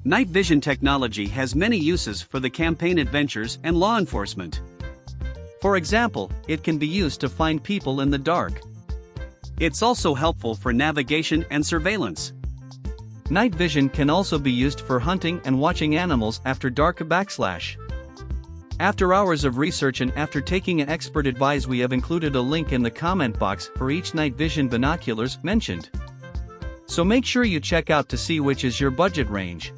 Night vision technology has many uses for the campaign adventures and law enforcement. For example, it can be used to find people in the dark. It's also helpful for navigation and surveillance. Night vision can also be used for hunting and watching animals after dark. After hours of research and after taking an expert advice, we have included a link in the comment box for each night vision binoculars mentioned. So make sure you check out to see which is your budget range.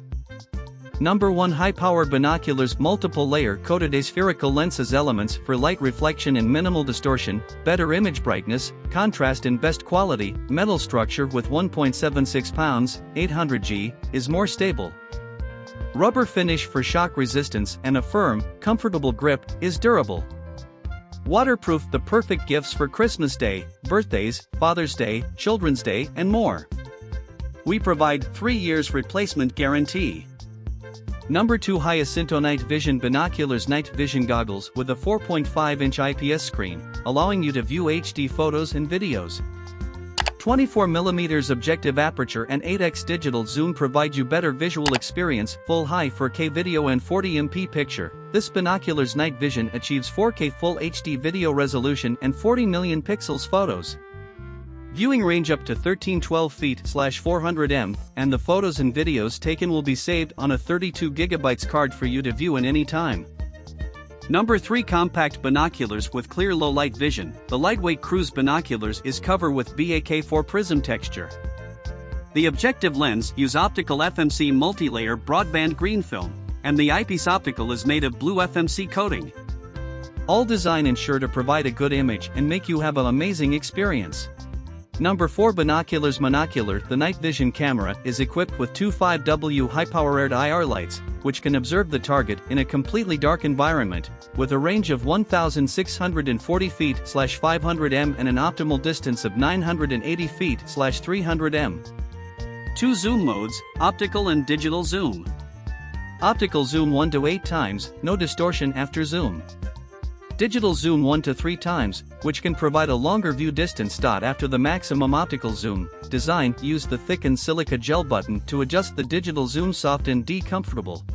Number 1, high-power binoculars. Multiple layer coated aspherical lenses, elements for light reflection and minimal distortion, better image brightness, contrast and best quality. Metal structure with 1.76 pounds, 800G, is more stable. Rubber finish for shock resistance and a firm, comfortable grip, is durable. Waterproof, the perfect gifts for Christmas Day, birthdays, Father's Day, Children's Day, and more. We provide 3 years replacement guarantee. Number 2, Hyacinto night vision binoculars. Night vision goggles with a 4.5-inch IPS screen, allowing you to view HD photos and videos. 24mm objective aperture and 8x digital zoom provide you better visual experience, full high 4K video and 40MP picture. This binoculars night vision achieves 4K full HD video resolution and 40 million pixels photos. Viewing range up to 1312 feet /400m, and the photos and videos taken will be saved on a 32GB card for you to view in any time. Number 3, compact binoculars with clear low light vision. The lightweight cruise binoculars is covered with BAK4 prism texture. The objective lens use optical FMC multi-layer broadband green film, and the eyepiece optical is made of blue FMC coating. All design ensure to provide a good image and make you have an amazing experience. Number 4, binoculars. Monocular. The night vision camera is equipped with two 5W high-powered IR lights, which can observe the target in a completely dark environment, with a range of 1,640 feet /500m and an optimal distance of 980 feet /300m. 2 zoom modes, optical and digital zoom. Optical zoom 1 to 8 times, no distortion after zoom. Digital zoom 1 to 3 times, which can provide a longer view distance. After the maximum optical zoom, design, use the thickened silica gel button to adjust the digital zoom. Soft and comfortable.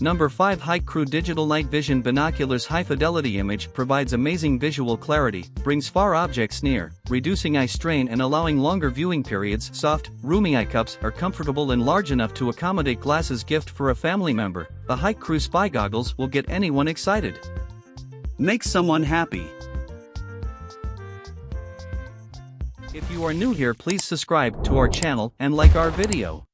Number 5, High Crew digital night vision binoculars. High fidelity image provides amazing visual clarity, brings far objects near, reducing eye strain and allowing longer viewing periods. Soft, roomy eye cups are comfortable and large enough to accommodate glasses. Gift for a family member. The High Crew spy goggles will get anyone excited. Make someone happy. If you are new here, please subscribe to our channel and like our video.